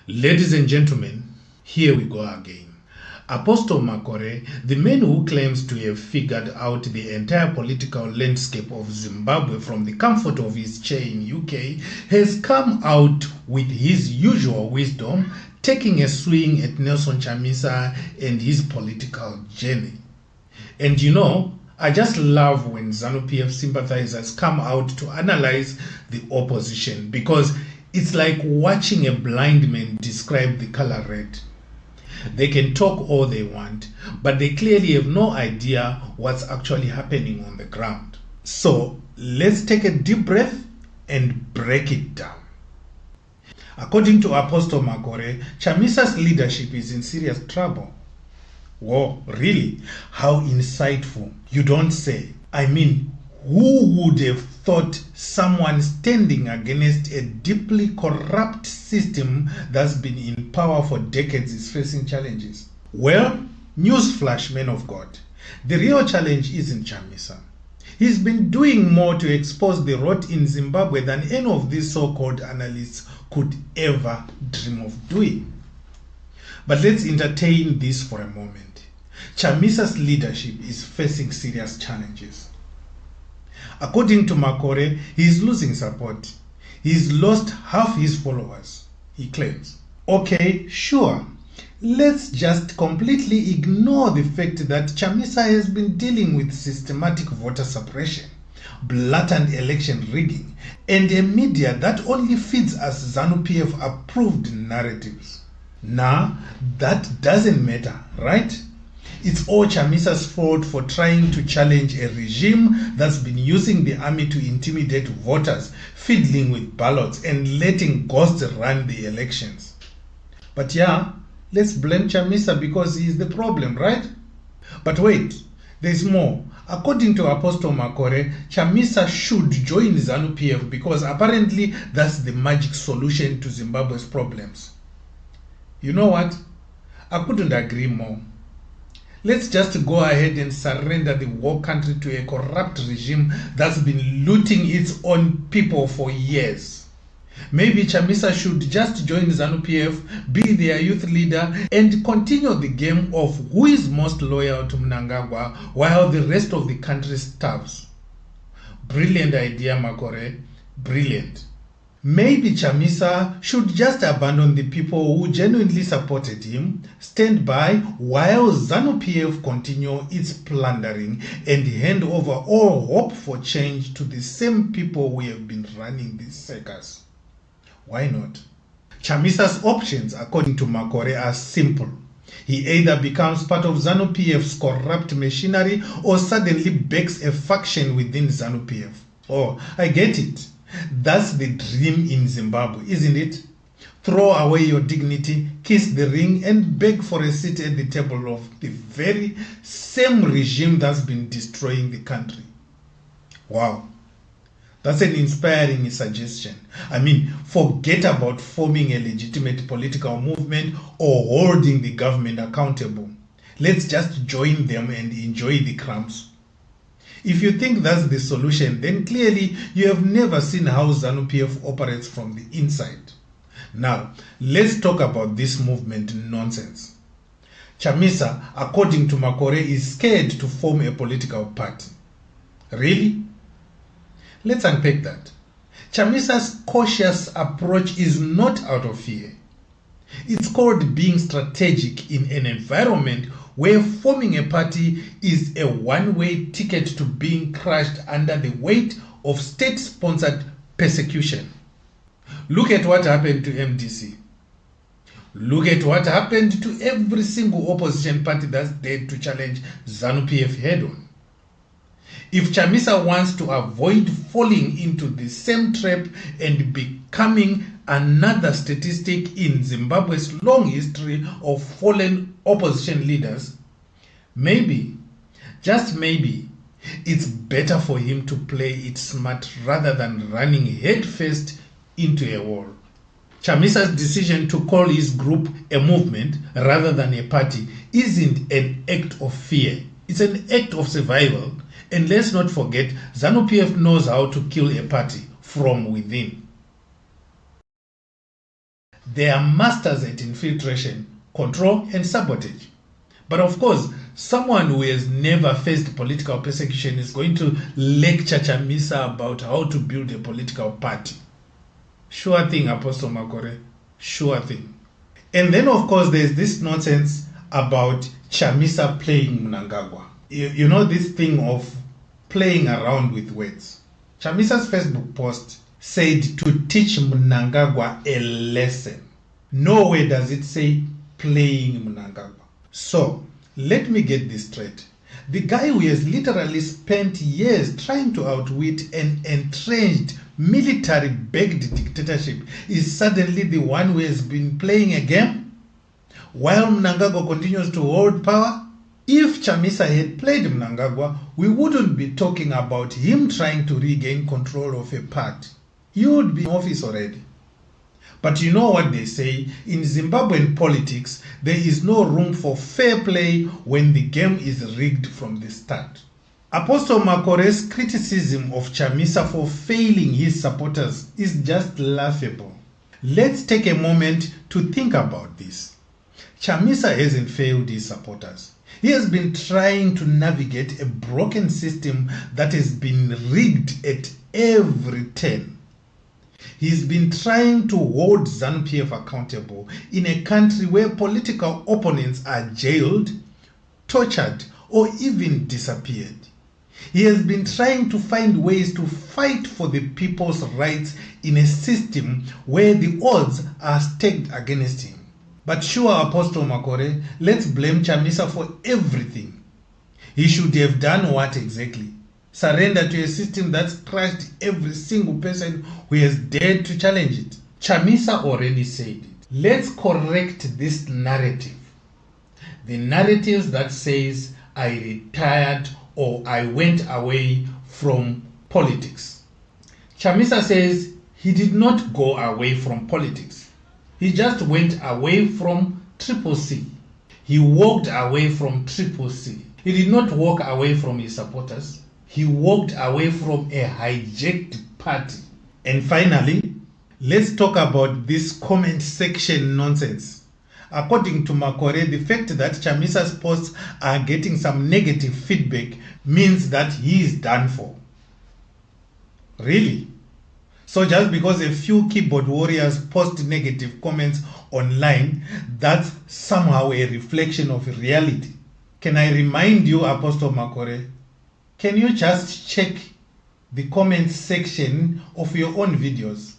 Ladies and gentlemen, here we go again. Apostle Makore, the man who claims to have figured out the entire political landscape of Zimbabwe from the comfort of his chair in UK, has come out with his usual wisdom, taking a swing at Nelson Chamisa and his political journey. And you know, I just love when ZANU-PF sympathizers come out to analyze the opposition, because it's like watching a blind man describe the color red. They can talk all they want, but they clearly have no idea what's actually happening on the ground. So let's take a deep breath and break it down. According to Apostle Makore, Chamisa's leadership is in serious trouble. Whoa, really? How insightful. You don't say. I mean, who would have thought someone standing against a deeply corrupt system that's been in power for decades is facing challenges? Well, newsflash, men of God. The real challenge isn't Chamisa. He's been doing more to expose the rot in Zimbabwe than any of these so-called analysts could ever dream of doing. But let's entertain this for a moment. Chamisa's leadership is facing serious challenges. According to Makore, he is losing support. He's lost half his followers, he claims. Okay, sure. Let's just completely ignore the fact that Chamisa has been dealing with systematic voter suppression, blatant election rigging, and a media that only feeds us ZANU-PF approved narratives. Nah, that doesn't matter, right? It's all Chamisa's fault for trying to challenge a regime that's been using the army to intimidate voters, fiddling with ballots, and letting ghosts run the elections. But yeah, let's blame Chamisa because he is the problem, right? But wait, there's more. According to Apostle Makore, Chamisa should join ZANU-PF because apparently that's the magic solution to Zimbabwe's problems. You know what? I couldn't agree more. Let's just go ahead and surrender the war country to a corrupt regime that's been looting its own people for years. Maybe Chamisa should just join ZANU-PF, be their youth leader, and continue the game of who is most loyal to Mnangagwa while the rest of the country starves. Brilliant idea, Makore. Brilliant. Maybe Chamisa should just abandon the people who genuinely supported him, stand by while ZANU-PF continue its plundering, and hand over all hope for change to the same people who have been running this circus. Why not? Chamisa's options, according to Makore, are simple. He either becomes part of ZANU-PF's corrupt machinery or suddenly backs a faction within ZANU-PF. Oh, I get it. That's the dream in Zimbabwe, isn't it? Throw away your dignity, kiss the ring, and beg for a seat at the table of the very same regime that's been destroying the country. Wow, that's an inspiring suggestion. I mean, forget about forming a legitimate political movement or holding the government accountable. Let's just join them and enjoy the crumbs. If you think that's the solution, then clearly you have never seen how ZANU-PF operates from the inside. Now, let's talk about this movement nonsense. Chamisa, according to Makore, is scared to form a political party. Really? Let's unpack that. Chamisa's cautious approach is not out of fear. It's called being strategic in an environment where forming a party is a one-way ticket to being crushed under the weight of state-sponsored persecution. Look at what happened to MDC. Look at what happened to every single opposition party that's dared to challenge ZANU-PF head-on. If Chamisa wants to avoid falling into the same trap and becoming another statistic in Zimbabwe's long history of fallen opposition leaders, maybe, just maybe, it's better for him to play it smart rather than running headfirst into a wall. Chamisa's decision to call his group a movement rather than a party isn't an act of fear. It's an act of survival. And let's not forget, ZANU-PF knows how to kill a party from within. They are masters at infiltration, control, and sabotage. But of course, someone who has never faced political persecution is going to lecture Chamisa about how to build a political party. Sure thing, Apostle Makore. Sure thing. And then, of course, there's this nonsense about Chamisa playing Mnangagwa. You know this thing of playing around with words. Chamisa's Facebook post said to teach Mnangagwa a lesson. Nowhere does it say playing Mnangagwa. So, let me get this straight. The guy who has literally spent years trying to outwit an entrenched military-backed dictatorship is suddenly the one who has been playing a game? While Mnangagwa continues to hold power? If Chamisa had played Mnangagwa, we wouldn't be talking about him trying to regain control of a party. He would be in office already. But you know what they say, in Zimbabwean politics, there is no room for fair play when the game is rigged from the start. Apostle Makore's criticism of Chamisa for failing his supporters is just laughable. Let's take a moment to think about this. Chamisa hasn't failed his supporters. He has been trying to navigate a broken system that has been rigged at every turn. He's been trying to hold ZANU-PF accountable in a country where political opponents are jailed, tortured, or even disappeared. He has been trying to find ways to fight for the people's rights in a system where the odds are stacked against him. But sure, Apostle Makore, let's blame Chamisa for everything. He should have done what exactly? Surrender to a system that's crushed every single person who has dared to challenge it. Chamisa already said it. Let's correct this narrative. The narrative that says I retired or I went away from politics. Chamisa says he did not go away from politics. He just went away from Triple C. He walked away from Triple C. He did not walk away from his supporters. He walked away from a hijacked party. And finally, let's talk about this comment section nonsense. According to Makore, the fact that Chamisa's posts are getting some negative feedback means that he is done for. Really? So just because a few keyboard warriors post negative comments online, that's somehow a reflection of reality. Can I remind you, Apostle Makore, can you just check the comment section of your own videos?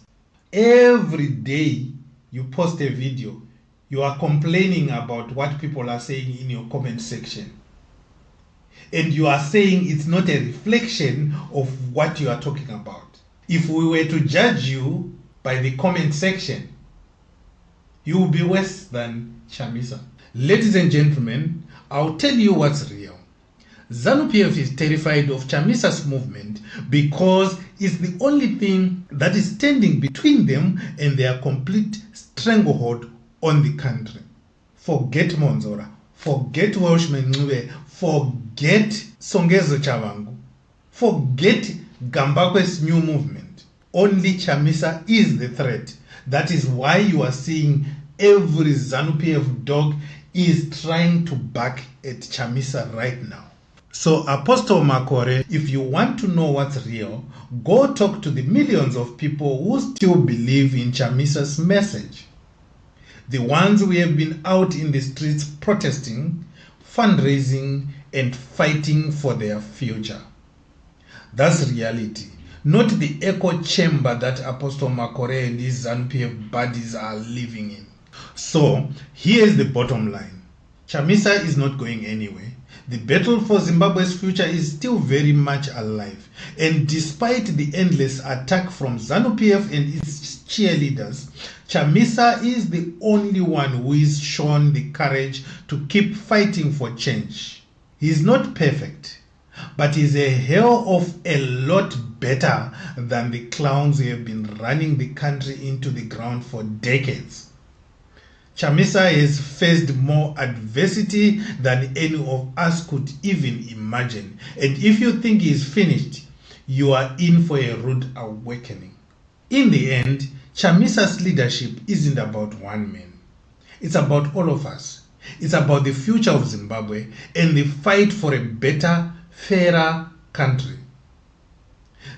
Every day you post a video, you are complaining about what people are saying in your comment section. And you are saying it's not a reflection of what you are talking about. If we were to judge you by the comment section, you will be worse than Chamisa. Ladies and gentlemen, I'll tell you what's real. ZANU-PF is terrified of Chamisa's movement because it's the only thing that is standing between them and their complete stranglehold on the country. Forget Monzora, forget Welshman Ncube, forget Songezo Chavangu, forget Gambakwe's new movement. Only Chamisa is the threat. That is why you are seeing every ZANU-PF dog is trying to back at Chamisa right now. So Apostle Makore, if you want to know what's real, go talk to the millions of people who still believe in Chamisa's message. The ones who have been out in the streets protesting, fundraising, and fighting for their future. That's reality, not the echo chamber that Apostle Makore and his ZANU-PF buddies are living in. So here's the bottom line. Chamisa is not going anywhere. The battle for Zimbabwe's future is still very much alive. And despite the endless attack from ZANU-PF and its cheerleaders, Chamisa is the only one who is shown the courage to keep fighting for change. He is not perfect, but he's a hell of a lot better than the clowns who have been running the country into the ground for decades. Chamisa has faced more adversity than any of us could even imagine. And if you think he's finished, you are in for a rude awakening. In the end, Chamisa's leadership isn't about one man. It's about all of us. It's about the future of Zimbabwe and the fight for a better, fairer country.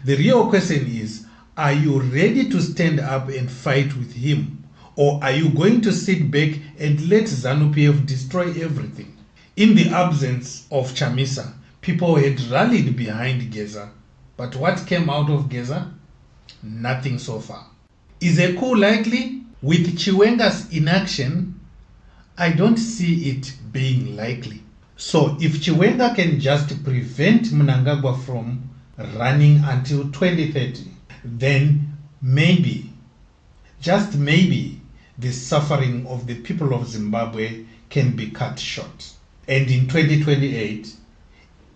The real question is, are you ready to stand up and fight with him? Or are you going to sit back and let ZANU-PF destroy everything? In the absence of Chamisa, people had rallied behind Geza. But what came out of Geza? Nothing so far. Is a coup likely? With Chiwenga's inaction, I don't see it being likely. So if Chiwenga can just prevent Mnangagwa from running until 2030, then maybe, just maybe, the suffering of the people of Zimbabwe can be cut short. And in 2028,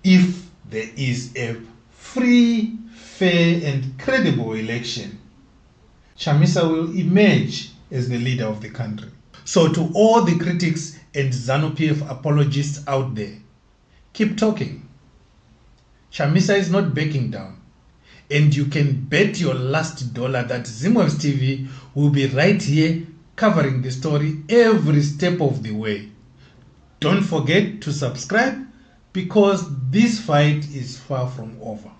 if there is a free, fair and credible election, Chamisa will emerge as the leader of the country. So to all the critics and ZANU-PF apologists out there, keep talking. Chamisa is not backing down. And you can bet your last dollar that Zimwaves TV will be right here covering the story every step of the way. Don't forget to subscribe because this fight is far from over.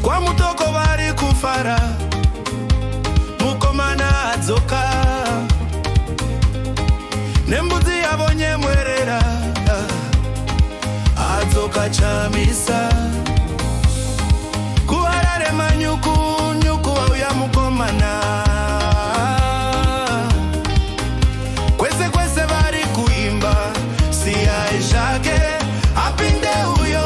Kwa mutoko vari kufara mukomana adzoka nembudzi yavo nyemwerera adzoka Chamisa kuvarare manyuku nyuku vauya mukomana kwese kwese vari kuimba siyai zvake apinde uyo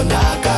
ndonaka